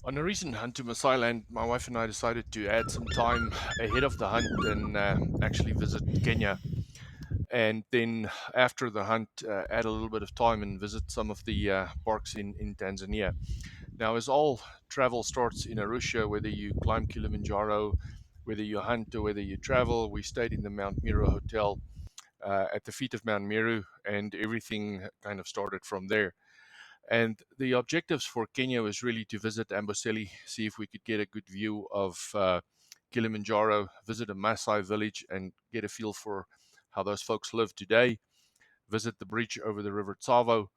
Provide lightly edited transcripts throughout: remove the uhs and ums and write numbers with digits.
On a recent hunt to Maasai land, my wife and I decided to add some time ahead of the hunt and actually visit Kenya. And then after the hunt, add a little bit of time and visit some of the parks in Tanzania. Now, as all travel starts in Arusha, whether you climb Kilimanjaro, whether you hunt or whether you travel, we stayed in the Mount Meru Hotel at the feet of Mount Meru, and everything kind of started from there. And the objectives for Kenya was really to visit Amboseli, see if we could get a good view of Kilimanjaro, visit a Maasai village, and get a feel for how those folks live today, visit the bridge over the River Tsavo,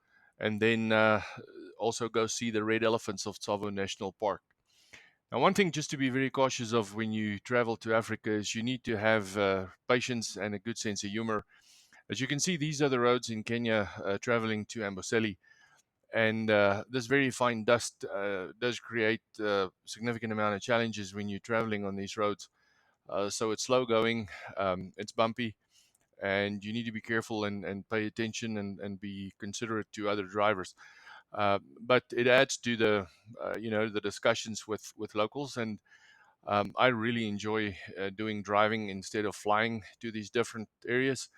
and then also go see the red elephants of Tsavo National Park. Now, one thing just to be very cautious of when you travel to Africa is you need to have patience and a good sense of humor. As you can see, these are the roads in Kenya traveling to Amboseli, and this very fine dust does create a significant amount of challenges when you're traveling on these roads. So it's slow going, it's bumpy, and you need to be careful and pay attention and be considerate to other drivers. But it adds to the the discussions with locals, and I really enjoy doing driving instead of flying to these different areas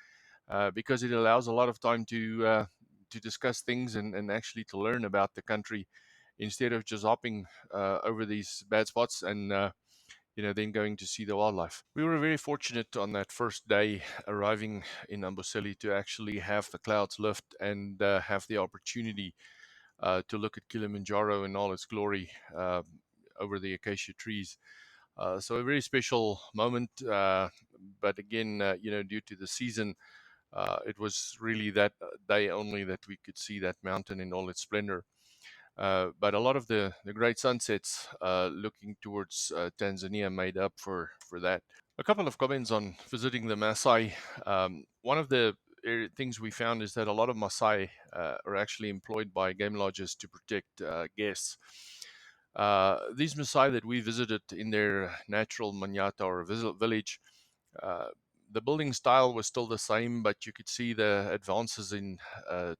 because it allows a lot of time to discuss things and actually to learn about the country instead of just hopping over these bad spots and then going to see the wildlife. We were very fortunate on that first day arriving in Amboseli to actually have the clouds lift and have the opportunity to look at Kilimanjaro in all its glory over the acacia trees. So a very special moment, but again, due to the season, it was really that day only that we could see that mountain in all its splendor. But a lot of the great sunsets looking towards Tanzania made up for that. A couple of comments on visiting the Maasai. One of the things we found is that a lot of Maasai are actually employed by game lodges to protect guests. These Maasai that we visited in their natural Manyata or village, uh, the building style was still the same, but you could see the advances in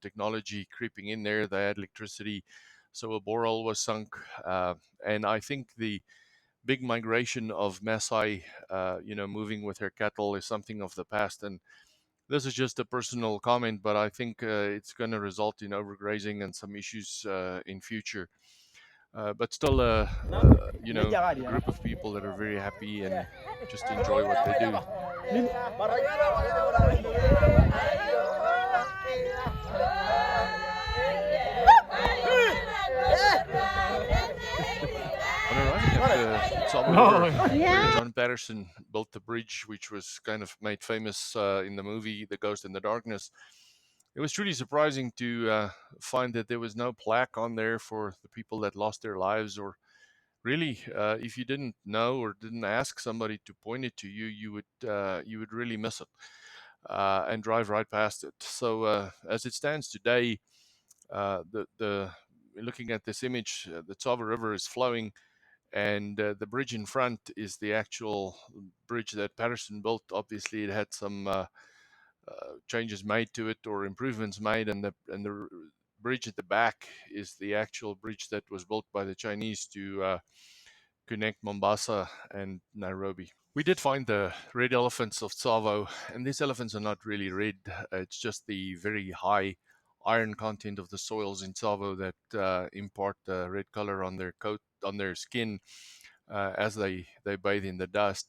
technology creeping in there. They had electricity, so a borehole was sunk, and I think the big migration of Maasai, moving with their cattle is something of the past. And this is just a personal comment, but I think it's going to result in overgrazing and some issues in future. But still, a group of people that are very happy and just enjoy what they do. On arriving at the Tsavo River, where Yeah. John Patterson built the bridge, which was kind of made famous in the movie The Ghost in the Darkness, it was truly surprising to find that there was no plaque on there for the people that lost their lives, or really, if you didn't know or didn't ask somebody to point it to you, you would really miss it and drive right past it. So as it stands today, the looking at this image, the Tsavo River is flowing, and the bridge in front is the actual bridge that Patterson built. Obviously, it had some changes made to it or improvements made, and the bridge at the back is the actual bridge that was built by the Chinese to connect Mombasa and Nairobi. We did find the red elephants of Tsavo, and these elephants are not really red. It's just the very high iron content of the soils in Tsavo that impart the red color on their coat, on their skin, as they bathe in the dust.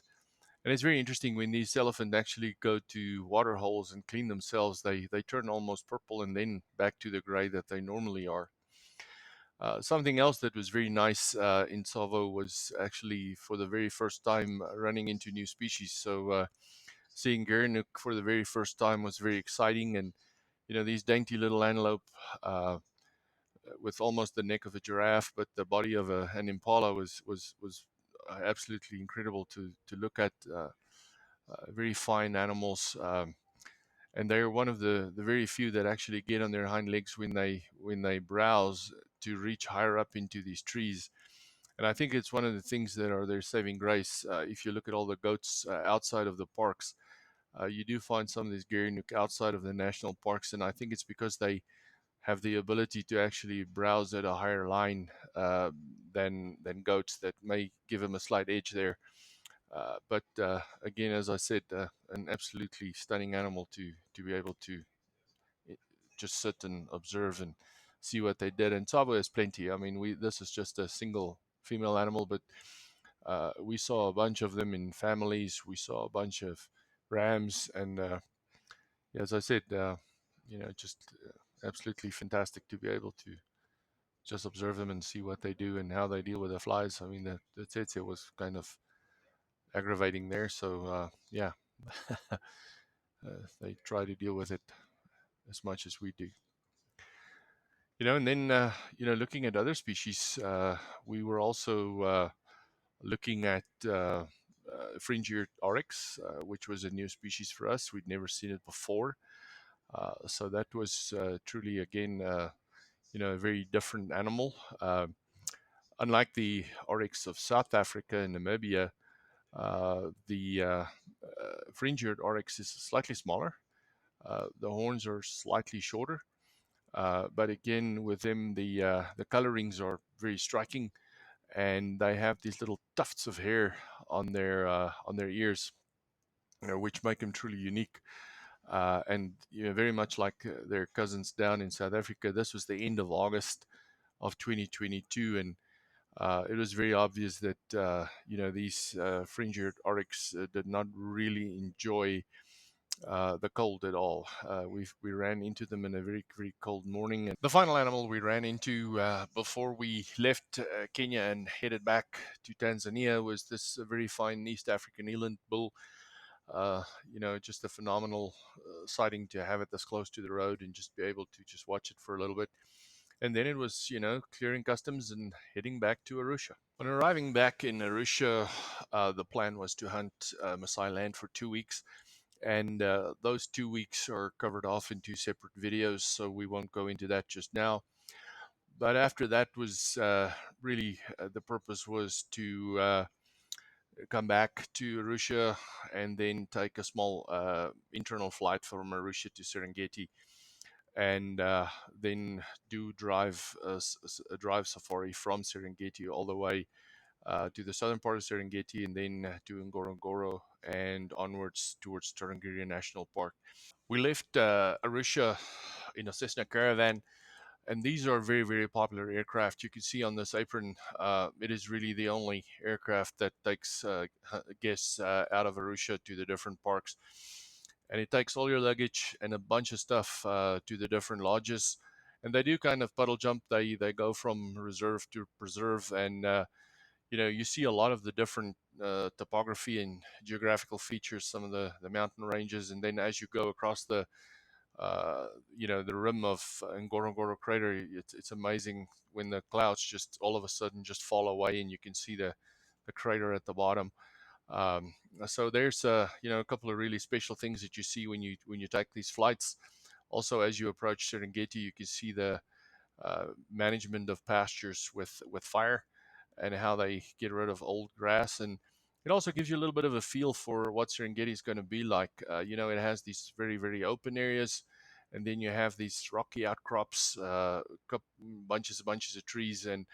And it's very interesting when these elephants actually go to water holes and clean themselves, they turn almost purple and then back to the gray that they normally are. Something else that was very nice in Tsavo was actually for the very first time running into new species. So seeing Gerenuk for the very first time was very exciting, and these dainty little antelope uh, with almost the neck of a giraffe, but the body of an impala was absolutely incredible to look at. Very fine animals. And they're one of the very few that actually get on their hind legs when they browse to reach higher up into these trees. And I think it's one of the things that are their saving grace. If you look at all the goats outside of the parks, you do find some of these Gerenuk outside of the national parks, and I think it's because they have the ability to actually browse at a higher line than goats that may give them a slight edge there. But again, as I said, an absolutely stunning animal to be able to eh, just sit and observe and see what they did. And Tsavo has plenty. I mean, we this is just a single female animal, but we saw a bunch of them in families. We saw a bunch of rams, and yeah, as I said, just absolutely fantastic to be able to just observe them and see what they do and how they deal with the flies. I mean, the tsetse was kind of aggravating there, so yeah, they try to deal with it as much as we do. And then looking at other species, we were also looking at fringe-eared oryx, which was a new species for us. We'd never seen it before, so that was truly again, a very different animal. Unlike the oryx of South Africa and Namibia, the fringe-eared oryx is slightly smaller. The horns are slightly shorter, but again, with them, the colorings are very striking, and they have these little tufts of hair on their ears, which make them truly unique. And very much like their cousins down in South Africa, this was the end of August of 2022, and it was very obvious that these fringe-eared oryx did not really enjoy the cold at all. We ran into them in a very, very cold morning. And the final animal we ran into before we left Kenya and headed back to Tanzania was this very fine East African eland bull. Just a phenomenal sighting to have it this close to the road and just be able to just watch it for a little bit. And then it was, clearing customs and heading back to Arusha. When arriving back in Arusha, the plan was to hunt Maasai land for 2 weeks. And those 2 weeks are covered off in two separate videos, so we won't go into that just now. But after that was really the purpose was to come back to Arusha and then take a small internal flight from Arusha to Serengeti, and then do a drive safari from Serengeti all the way to the southern part of Serengeti, and then to Ngorongoro and onwards towards Tarangire National Park. We left Arusha in a Cessna Caravan, and these are very, very popular aircraft. You can see on this apron, it is really the only aircraft that takes guests out of Arusha to the different parks. And it takes all your luggage and a bunch of stuff to the different lodges. And they do kind of puddle jump. They go from reserve to preserve, and you see a lot of the different topography and geographical features, some of the mountain ranges, and then as you go across the rim of Ngorongoro crater, it's amazing when the clouds just all of a sudden just fall away and you can see the crater at the bottom. Um, so there's a couple of really special things that you see when you take these flights. Also, as you approach Serengeti, you can see the management of pastures with fire and how they get rid of old grass. And it also gives you a little bit of a feel for what Serengeti is going to be like. It has these very, very open areas, and then you have these rocky outcrops, bunches of trees. And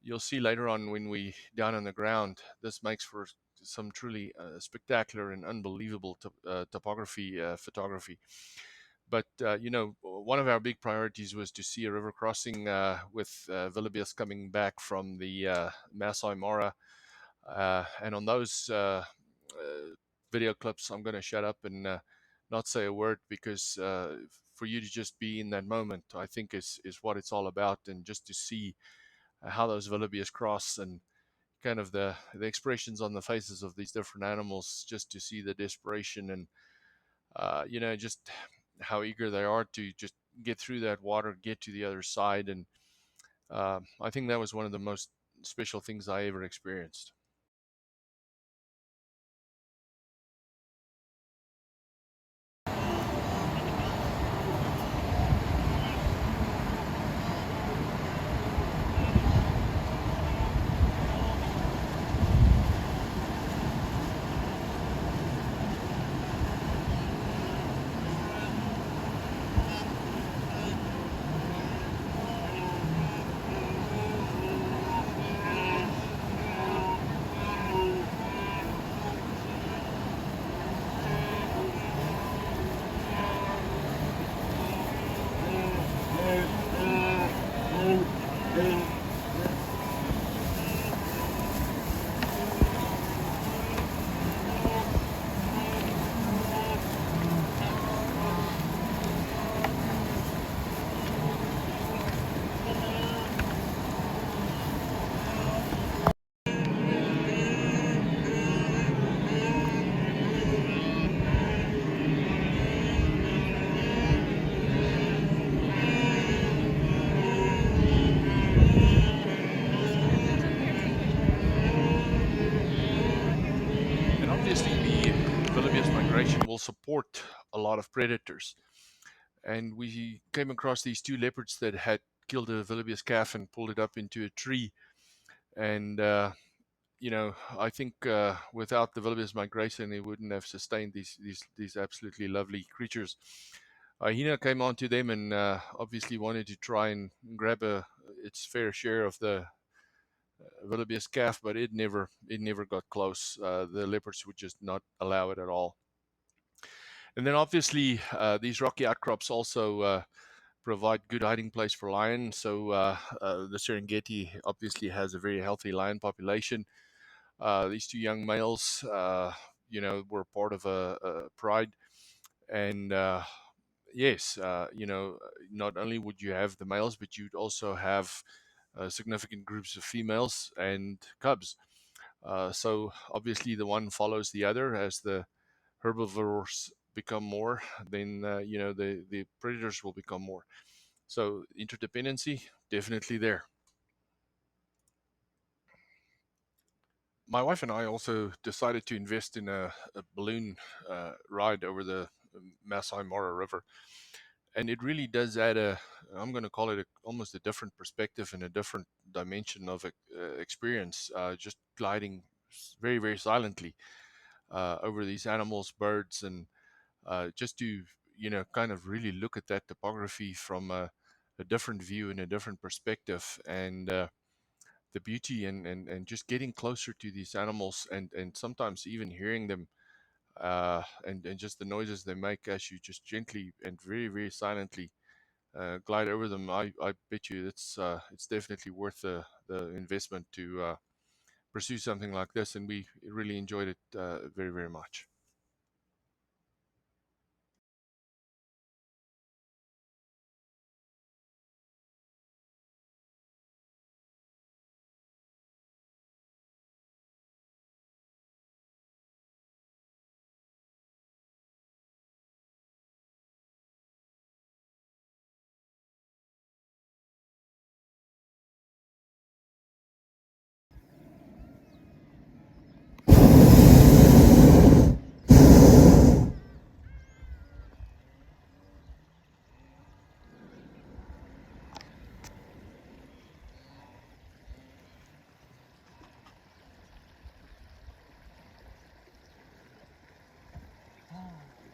you'll see later on when we down on the ground, this makes for some truly spectacular and unbelievable topography photography. But one of our big priorities was to see a river crossing with wildebeest coming back from the Maasai Mara. And on those video clips, I'm going to shut up and not say a word, because for you to just be in that moment, I think is what it's all about, and just to see how those wildebeest cross and kind of the expressions on the faces of these different animals, just to see the desperation and just how eager they are to just get through that water, get to the other side. And I think that was one of the most special things I ever experienced. migration will support a lot of predators. And we came across these two leopards that had killed a wildebeest calf and pulled it up into a tree. And I think without the wildebeest migration, it wouldn't have sustained these absolutely lovely creatures. Hina came onto them and obviously wanted to try and grab its fair share of the wildebeest calf, but it never got close. The leopards would just not allow it at all. And then obviously these rocky outcrops also provide good hiding place for lion. So the Serengeti obviously has a very healthy lion population. These two young males, were part of a pride, and yes, not only would you have the males, but you'd also have significant groups of females and cubs. So obviously, the one follows the other as the herbivores become more, then the predators will become more. So interdependency definitely there. My wife and I also decided to invest in a balloon ride over the Maasai Mara River, and it really does add I'm going to call it almost a different perspective and a different dimension of experience. Just gliding very very silently over these animals, birds, and just to kind of really look at that topography from a different view and a different perspective, and the beauty and just getting closer to these animals, and sometimes even hearing them, and just the noises they make as you just gently and very very silently glide over them. I bet you it's definitely worth the investment to pursue something like this, and we really enjoyed it very very much.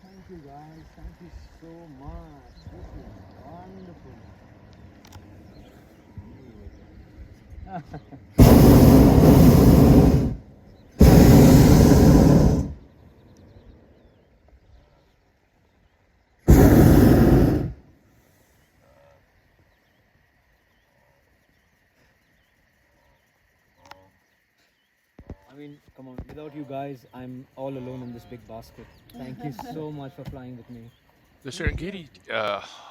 Thank you guys. Thank you so much. This is wonderful. I mean, come on. Without you guys, I'm all alone in this big basket. Thank you so much for flying with me. The Serengeti,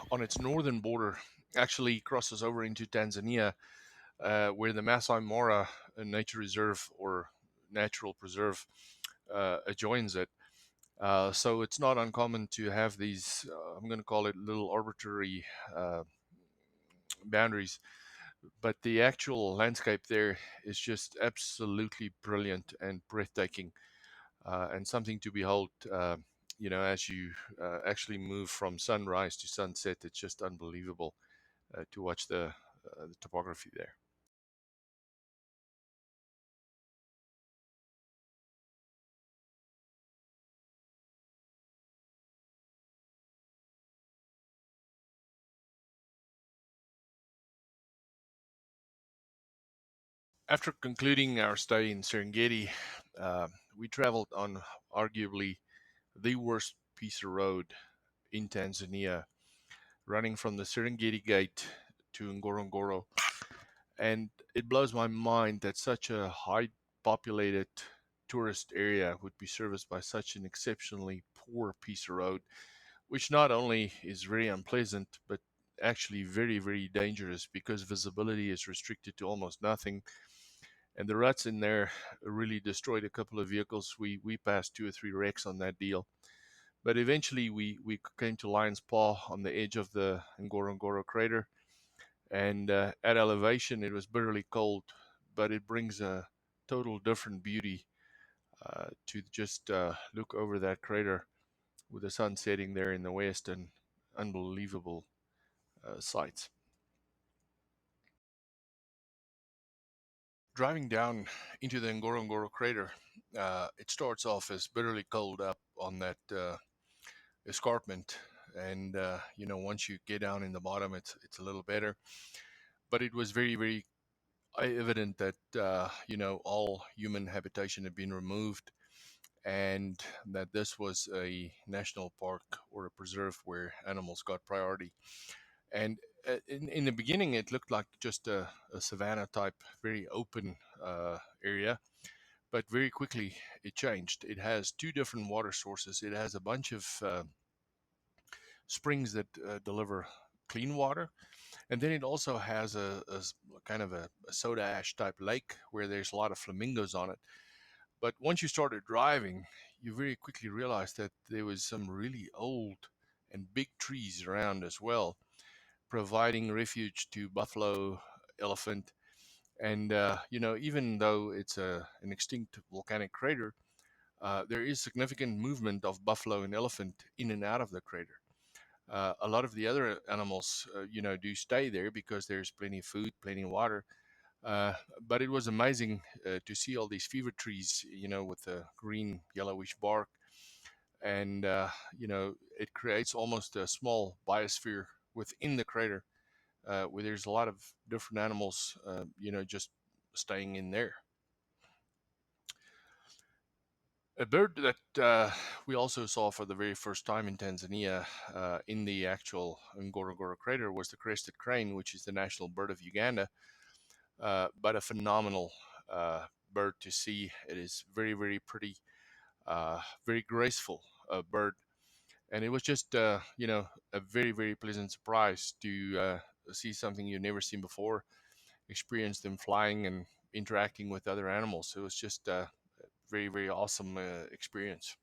on its northern border, actually crosses over into Tanzania, where the Masai Mara Nature Reserve or Natural Preserve adjoins it. So it's not uncommon to have these, I'm going to call it little arbitrary uh, boundaries, but the actual landscape there is just absolutely brilliant and breathtaking, and something to behold. As you actually move from sunrise to sunset, it's just unbelievable to watch the topography there. After concluding our stay in Serengeti, uh, we traveled on arguably the worst piece of road in Tanzania, running from the Serengeti Gate to Ngorongoro. And it blows my mind that such a high populated tourist area would be serviced by such an exceptionally poor piece of road, which not only is very unpleasant, but actually very, very dangerous because visibility is restricted to almost nothing. And the ruts in there really destroyed a couple of vehicles. We passed two or three wrecks on that deal. But eventually we came to Lion's Paw on the edge of the Ngorongoro crater. And at elevation, it was bitterly cold, but it brings a total different beauty to just look over that crater. with the sun setting there in the west and unbelievable sights. Driving down into the Ngorongoro crater, it starts off as bitterly cold up on that escarpment, and once you get down in the bottom, it's a little better. But it was very very evident that all human habitation had been removed, and that this was a national park or a preserve where animals got priority. And in the beginning, it looked like just a savanna type, very open area, but very quickly it changed. It has two different water sources. It has a bunch of springs that deliver clean water, and then it also has kind of a soda ash type lake where there's a lot of flamingos on it. But once you started driving, you very quickly realized that there was some really old and big trees around as well, providing refuge to buffalo, elephant, and even though it's an extinct volcanic crater, there is significant movement of buffalo and elephant in and out of the crater. A lot of the other animals, do stay there because there's plenty of food, plenty of water. Uh, but it was amazing to see all these fever trees, with the green, yellowish bark, and it creates almost a small biosphere within the crater, where there's a lot of different animals, just staying in there. A bird that we also saw for the very first time in Tanzania, in the actual Ngorongoro crater, was the crested crane, which is the national bird of Uganda, but a phenomenal bird to see. It is very, very pretty, very graceful bird. And it was just, a very, very pleasant surprise to see something you've never seen before, experience them flying and interacting with other animals. It was just a very, very awesome experience.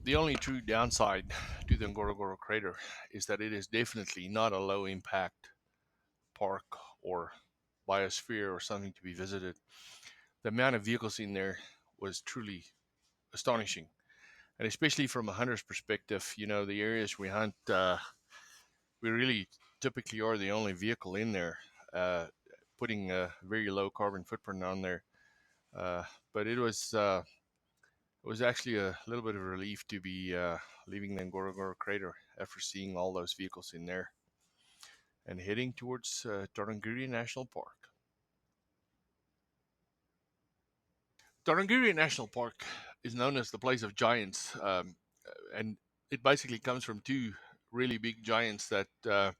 The only true downside to the Ngorongoro crater is that it is definitely not a low impact park or biosphere or something to be visited. The amount of vehicles in there was truly astonishing. And especially from a hunter's perspective, the areas we hunt, we really typically are the only vehicle in there, uh, putting a very low carbon footprint on there. Uh, but it was actually a little bit of a relief to be leaving the Ngorongoro crater after seeing all those vehicles in there and heading towards Tarangire National Park. Tarangire National Park is known as the place of giants, and it basically comes from two really big giants that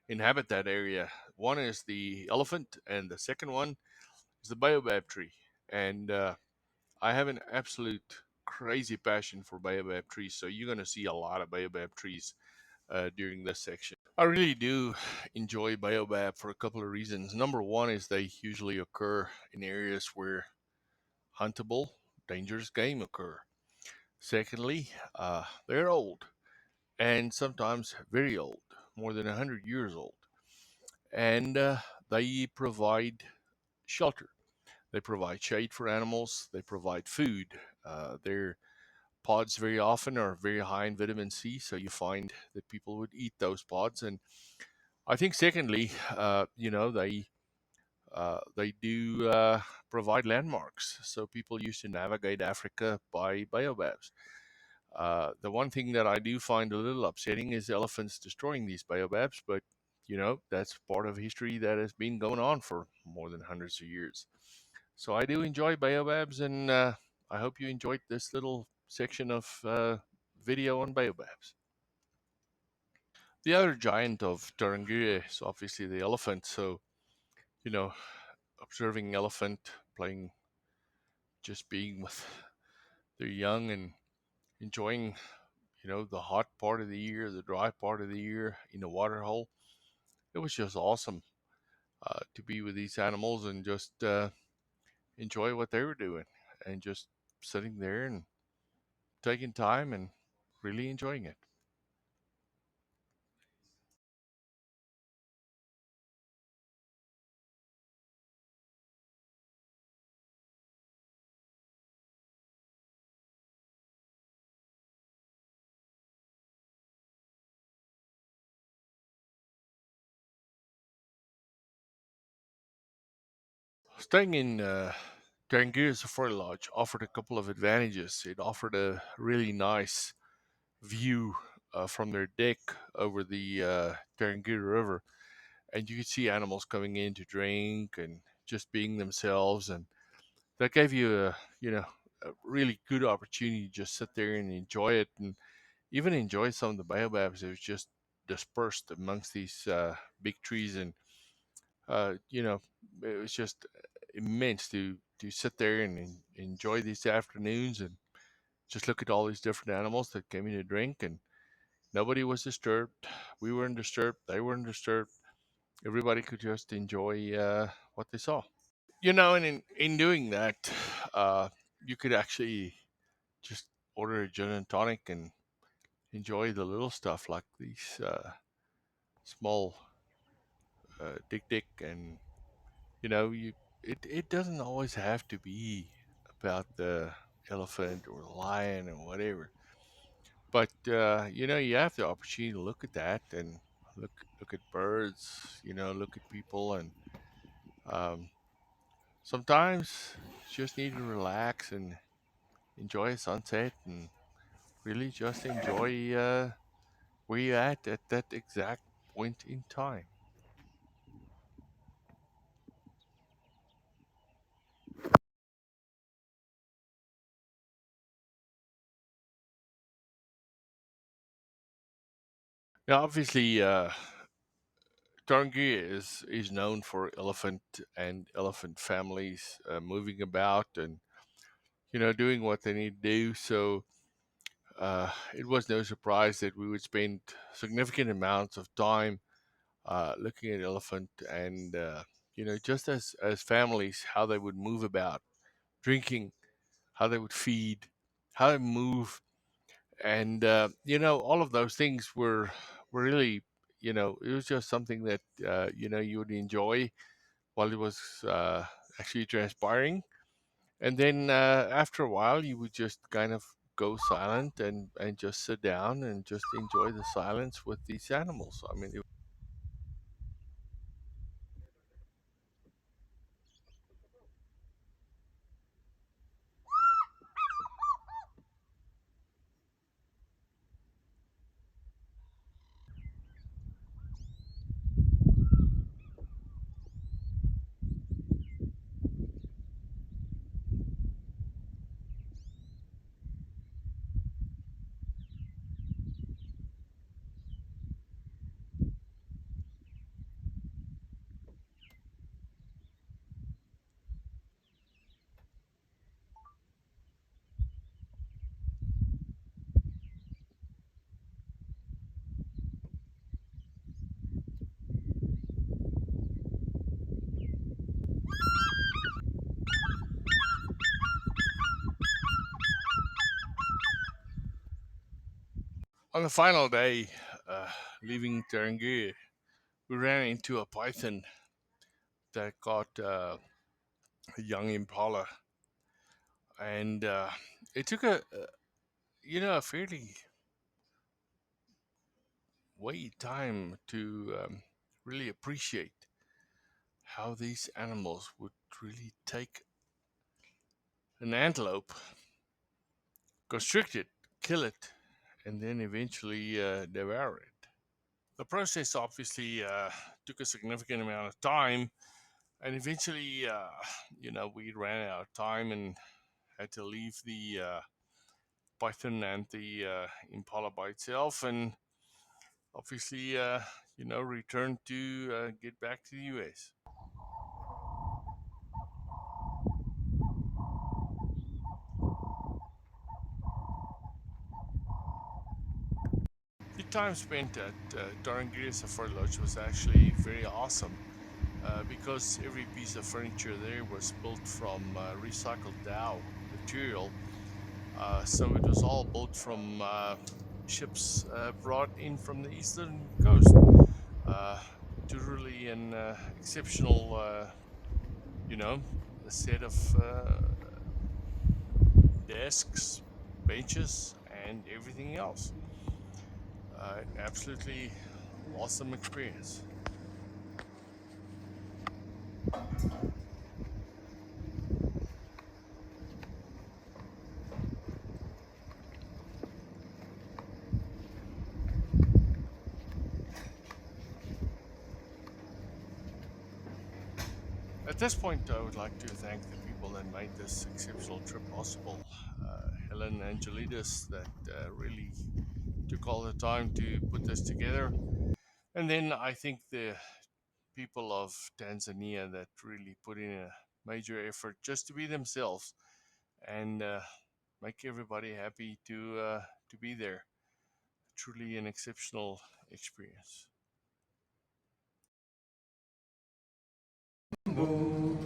inhabit that area. One is the elephant, and the second one is the baobab tree. And I have an absolute crazy passion for baobab trees, so you're going to see a lot of baobab trees during this section. I really do enjoy baobab for a couple of reasons. Number one is they usually occur in areas where huntable, dangerous game occur. Secondly, they're old and sometimes very old, more than 100 years old. And they provide shelter. They provide shade for animals. They provide food. Their pods very often are very high in vitamin C, so you find that people would eat those pods. And I think, secondly, they do provide landmarks. So people used to navigate Africa by baobabs. The one thing that I do find a little upsetting is elephants destroying these baobabs, but that's part of history that has been going on for more than hundreds of years. So I do enjoy baobabs, and I hope you enjoyed this little section of video on baobabs. The other giant of Tarangire is obviously the elephant. So you know, observing elephant, playing, just being with their young and enjoying, the hot part of the year, the dry part of the year in the water hole. It was just awesome to be with these animals and just enjoy what they were doing and just sitting there and taking time and really enjoying it. Staying in Tarangire Safari Lodge offered a couple of advantages. It offered a really nice view from their deck over the Tarangire River, and you could see animals coming in to drink and just being themselves, and that gave you a really good opportunity to just sit there and enjoy it, and even enjoy some of the baobabs that was just dispersed amongst these big trees, and you know, it was just immense to sit there and enjoy these afternoons and just look at all these different animals that came in to drink, and nobody was disturbed. We weren't disturbed. They weren't disturbed. Everybody could just enjoy what they saw. And in doing that, uh, you could actually just order a gin and tonic and enjoy the little stuff like these small dick dick, and you it doesn't always have to be about the elephant or the lion or whatever, but you have the opportunity to look at that and look at birds, look at people, and um, sometimes you just need to relax and enjoy a sunset and really just enjoy where you're at that exact point in time. Now, obviously, Tarangire is known for elephant and elephant families moving about and doing what they need to do. So it was no surprise that we would spend significant amounts of time looking at elephant and just as families, how they would move about, drinking, how they would feed, how they move, and all of those things were really, it was just something that you would enjoy while it was actually transpiring. And then after a while, you would just kind of go silent and just sit down and just enjoy the silence with these animals. I mean, on the final day, uh, leaving Tarangire, we ran into a python that got a young impala, and it took a fairly wait time to really appreciate how these animals would really take an antelope, constrict it, kill it, and then eventually devour it. The process obviously took a significant amount of time, and eventually, we ran out of time and had to leave the python and the impala by itself, and obviously, return to get back to the US. time spent at Tarangire Safari Lodge was actually very awesome because every piece of furniture there was built from recycled Dow material. So it was all built from ships brought in from the eastern coast. Uh, Truly an exceptional, you know, a set of desks, benches, and everything else. An absolutely awesome experience. At this point, I would like to thank the people that made this exceptional trip possible. Helen and Jalidas that really took all the time to put this together. And then I think the people of Tanzania that really put in a major effort just to be themselves and make everybody happy to be there. Truly an exceptional experience. Jambo,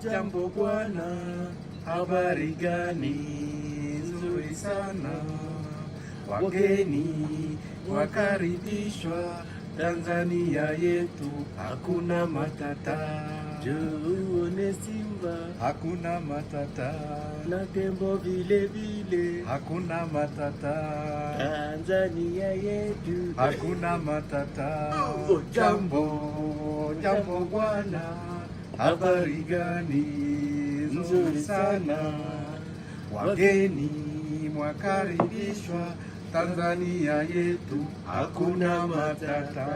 jambo bwana, habari gani? Nzuri sana. Wageni wakaribishwa Tanzania yetu, hakuna matata. Uone simba, hakuna matata. Na tembo vile vile, hakuna matata. Tanzania yetu, hakuna matata. Jambo, jambo bwana, habari gani? Nzuri sana. Wageni mwakaribishwa Tanzania yetu, hakuna matata.